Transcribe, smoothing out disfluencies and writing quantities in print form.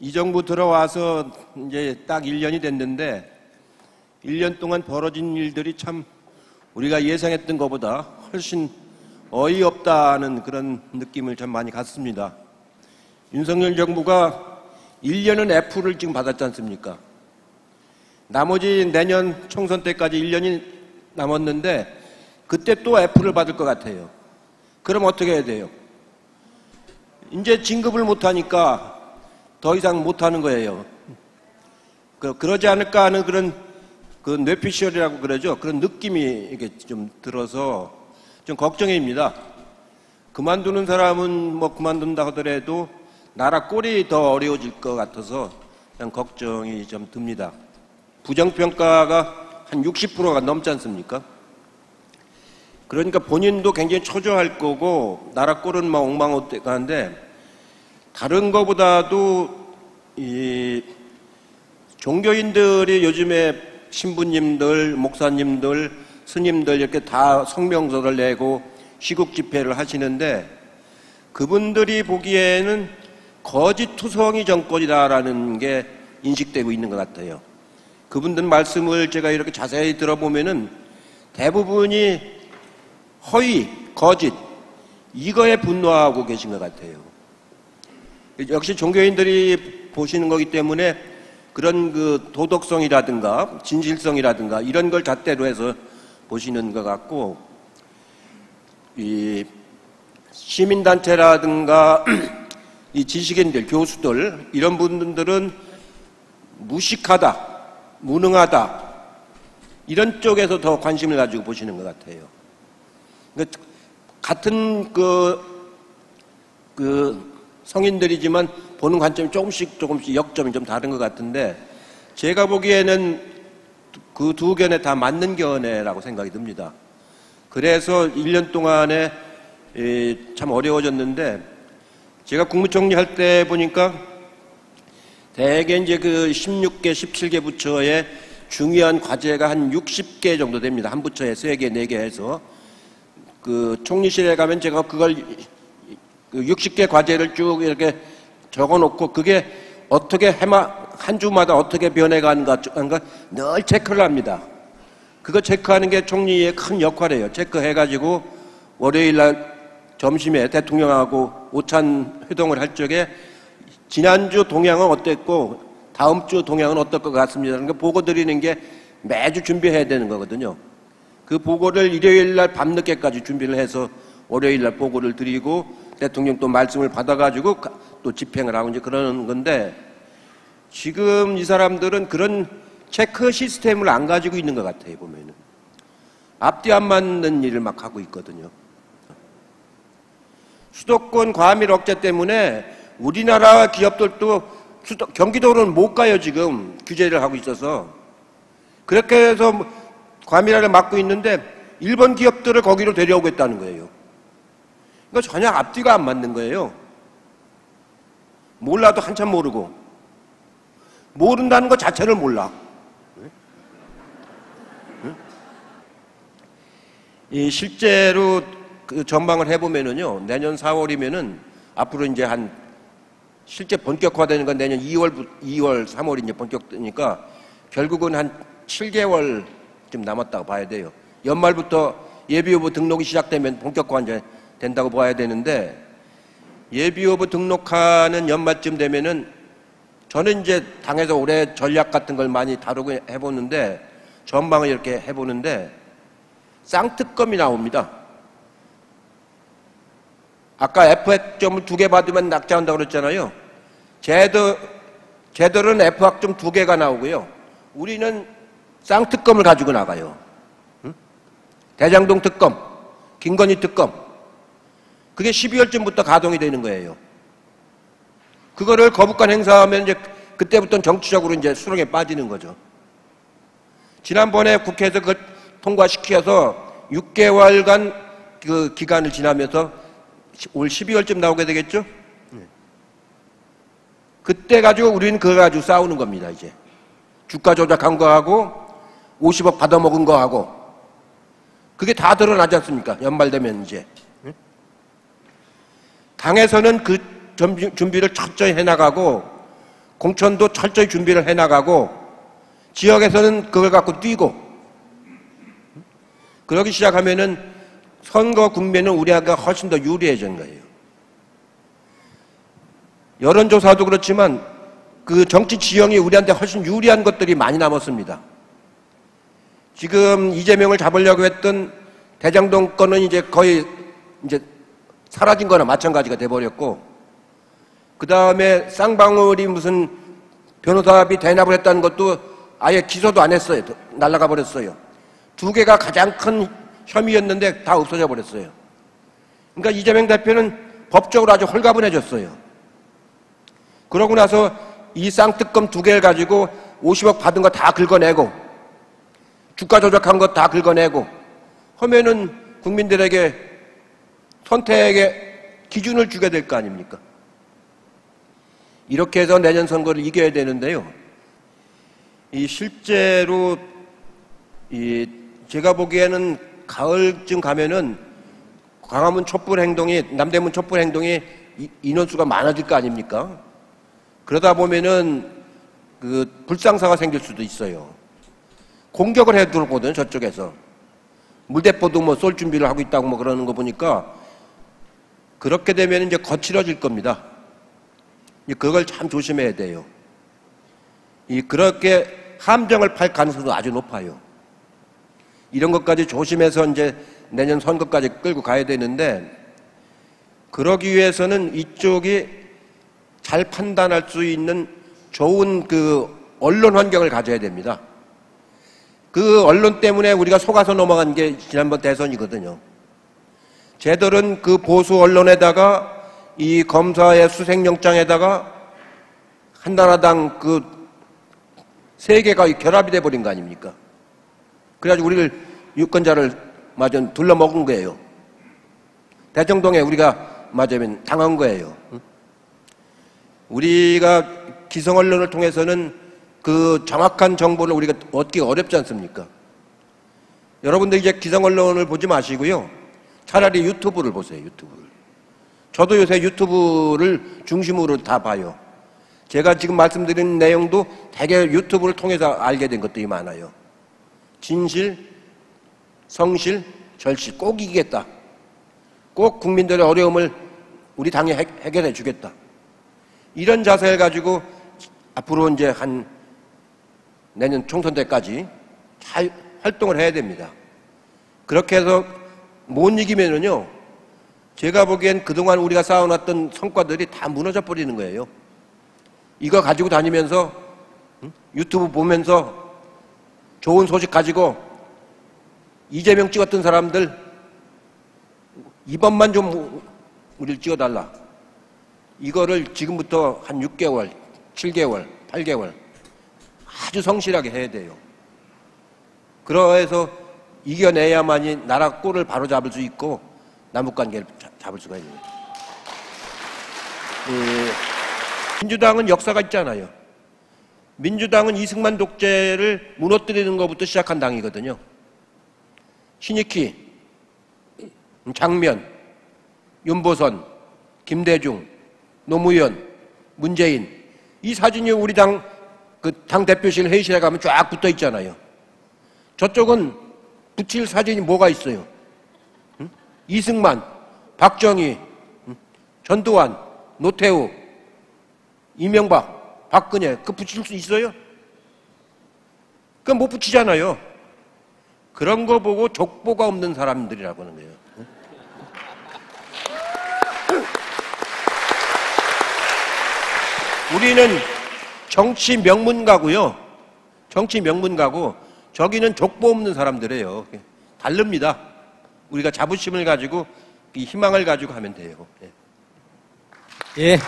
이 정부 들어와서 이제 딱 1년이 됐는데 1년 동안 벌어진 일들이 참 우리가 예상했던 것보다 훨씬 어이없다는 그런 느낌을 참 많이 갖습니다. 윤석열 정부가 1년은 F를 지금 받았지 않습니까? 나머지 내년 총선 때까지 1년이 남았는데 그때 또 F를 받을 것 같아요. 그럼 어떻게 해야 돼요? 이제 진급을 못하니까 더 이상 못하는 거예요. 그러지 않을까 하는 그런 뇌피셜이라고 그러죠. 그런 느낌이 이렇게 좀 들어서 좀 걱정입니다. 그만두는 사람은 뭐 그만둔다 하더라도 나라 꼴이 더 어려워질 것 같아서 그냥 걱정이 좀 듭니다. 부정평가가 한 60%가 넘지 않습니까? 그러니까 본인도 굉장히 초조할 거고 나라 꼴은 막 엉망어때가는데 다른 거보다도 이 종교인들이 요즘에 신부님들, 목사님들, 스님들 이렇게 다 성명서를 내고 시국 집회를 하시는데 그분들이 보기에는 거짓투성이 정권이다라는 게 인식되고 있는 것 같아요. 그분들 말씀을 제가 이렇게 자세히 들어보면은 대부분이 허위, 거짓 이거에 분노하고 계신 것 같아요. 역시 종교인들이 보시는 거기 때문에 그런 그 도덕성이라든가 진실성이라든가 이런 걸 잣대로 해서 보시는 것 같고 이 시민단체라든가 이 지식인들, 교수들 이런 분들은 무식하다, 무능하다 이런 쪽에서 더 관심을 가지고 보시는 것 같아요. 그러니까 같은 성인들이지만 보는 관점이 조금씩 역점이 좀 다른 것 같은데 제가 보기에는 그 두 견해 다 맞는 견해라고 생각이 듭니다. 그래서 1년 동안에 참 어려워졌는데 제가 국무총리 할 때 보니까 대개 이제 그 16개, 17개 부처의 중요한 과제가 한 60개 정도 됩니다. 한 부처에 3개, 4개 해서 그 총리실에 가면 제가 그걸 60개 과제를 쭉 이렇게 적어놓고 그게 어떻게 한 주마다 어떻게 변해가는가 늘 체크를 합니다. 그거 체크하는 게 총리의 큰 역할이에요. 체크해가지고 월요일날 점심에 대통령하고 오찬 회동을 할 적에 지난주 동향은 어땠고 다음 주 동향은 어떨 것 같습니다. 그러니까 보고 드리는 게 매주 준비해야 되는 거거든요. 그 보고를 일요일날 밤늦게까지 준비를 해서 월요일날 보고를 드리고 대통령 또 말씀을 받아가지고 또 집행을 하고 이제 그러는 건데 지금 이 사람들은 그런 체크 시스템을 안 가지고 있는 것 같아요. 보면은 앞뒤 안 맞는 일을 막 하고 있거든요. 수도권 과밀 억제 때문에 우리나라 기업들도 경기도로는 못 가요. 지금 규제를 하고 있어서 그렇게 해서 과밀화를 막고 있는데 일본 기업들을 거기로 데려오겠다는 거예요. 그러니까 전혀 앞뒤가 안 맞는 거예요. 몰라도 한참 모르고 모른다는 것 자체를 몰라. 이 실제로 그 전망을 해보면은요, 내년 4월이면은 앞으로 이제 한 실제 본격화되는 건 내년 2월, 3월이 이제 본격되니까 결국은 한 7개월 좀 남았다고 봐야 돼요. 연말부터 예비후보 등록이 시작되면 본격화 이제 된다고 봐야 되는데 예비후보 등록하는 연말쯤 되면은 저는 이제 당에서 올해 전략 같은 걸 많이 다루고 해보는데 전망을 이렇게 해보는데 쌍특검이 나옵니다. 아까 F학점을 2개 받으면 낙제한다고 그랬잖아요. 쟤들은 F학점 2개가 나오고요. 우리는 쌍특검을 가지고 나가요. 응? 대장동 특검, 김건희 특검. 그게 12월쯤부터 가동이 되는 거예요. 그거를 거부권 행사하면 이제 그때부터는 정치적으로 이제 수렁에 빠지는 거죠. 지난번에 국회에서 그걸 통과시켜서 6개월간 그 기간을 지나면서 올 12월쯤 나오게 되겠죠? 그때 가지고 우리는 그거 가지고 싸우는 겁니다, 이제. 주가 조작한 거 하고 50억 받아먹은 거 하고 그게 다 드러나지 않습니까? 연말 되면 이제. 당에서는 그 준비를 철저히 해나가고 공천도 철저히 준비를 해나가고 지역에서는 그걸 갖고 뛰고 그러기 시작하면은 선거 국면은 우리가 훨씬 더 유리해진 거예요. 여론조사도 그렇지만 그 정치 지형이 우리한테 훨씬 유리한 것들이 많이 남았습니다. 지금 이재명을 잡으려고 했던 대장동 건은 이제 거의 이제 사라진 거나 마찬가지가 돼버렸고, 그 다음에 쌍방울이 무슨 변호사비 대납을 했다는 것도 아예 기소도 안 했어요. 날아가 버렸어요. 두 개가 가장 큰 혐의였는데 다 없어져 버렸어요. 그러니까 이재명 대표는 법적으로 아주 홀가분해졌어요. 그러고 나서 이 쌍특검 두 개를 가지고 50억 받은 거 다 긁어내고 주가 조작한 거 다 긁어내고 하면은 국민들에게 선택의 기준을 주게 될 거 아닙니까? 이렇게 해서 내년 선거를 이겨야 되는데요. 이 실제로 제가 보기에는 가을쯤 가면은 광화문 촛불 행동이, 남대문 촛불 행동이 인원수가 많아질 거 아닙니까? 그러다 보면은 그 불상사가 생길 수도 있어요. 공격을 해 들어오거든요, 저쪽에서. 물대포도 뭐 쏠 준비를 하고 있다고 뭐 그러는 거 보니까 그렇게 되면 이제 거칠어질 겁니다. 그걸 참 조심해야 돼요. 그렇게 함정을 팔 가능성도 아주 높아요. 이런 것까지 조심해서 이제 내년 선거까지 끌고 가야 되는데, 그러기 위해서는 이쪽이 잘 판단할 수 있는 좋은 그 언론 환경을 가져야 됩니다. 그 언론 때문에 우리가 속아서 넘어간 게 지난번 대선이거든요. 쟤들은 그 보수 언론에다가 이 검사의 수색영장에다가 한나라당 그 세 개가 결합이 돼버린 거 아닙니까? 그래가지고 우리를 유권자를 맞아 둘러먹은 거예요. 대정동에 우리가 맞으면 당한 거예요. 우리가 기성 언론을 통해서는 그 정확한 정보를 우리가 얻기 어렵지 않습니까? 여러분들 이제 기성 언론을 보지 마시고요. 차라리 유튜브를 보세요. 유튜브를. 저도 요새 유튜브를 중심으로 다 봐요. 제가 지금 말씀드린 내용도 대개 유튜브를 통해서 알게 된 것들이 많아요. 진실, 성실, 절실 꼭 이기겠다. 꼭 국민들의 어려움을 우리 당이 해결해 주겠다. 이런 자세를 가지고 앞으로 이제 한 내년 총선 때까지 잘 활동을 해야 됩니다. 그렇게 해서 못 이기면은요, 제가 보기엔 그동안 우리가 쌓아놨던 성과들이 다 무너져 버리는 거예요. 이거 가지고 다니면서 유튜브 보면서 좋은 소식 가지고 이재명 찍었던 사람들 이번만 좀 우리를 찍어달라. 이거를 지금부터 한 6개월, 7개월, 8개월 아주 성실하게 해야 돼요. 그래서 이겨내야만이 나라 꼴을 바로잡을 수 있고 남북관계를 잡을 수가 있는 거예요. 민주당은 역사가 있잖아요. 민주당은 이승만 독재를 무너뜨리는 것부터 시작한 당이거든요. 신익희, 장면, 윤보선, 김대중, 노무현, 문재인, 이 사진이 우리 당 대표실 회의실에 가면 쫙 붙어 있잖아요. 저쪽은 붙일 사진이 뭐가 있어요? 응? 이승만, 박정희, 전두환, 노태우, 이명박, 박근혜, 그 붙일 수 있어요? 그건 못 붙이잖아요. 그런 거 보고 족보가 없는 사람들이라고 하는 거예요. 우리는 정치 명문가고요. 정치 명문가고 저기는 족보 없는 사람들이에요. 다릅니다. 우리가 자부심을 가지고 이 희망을 가지고 하면 돼요. 예.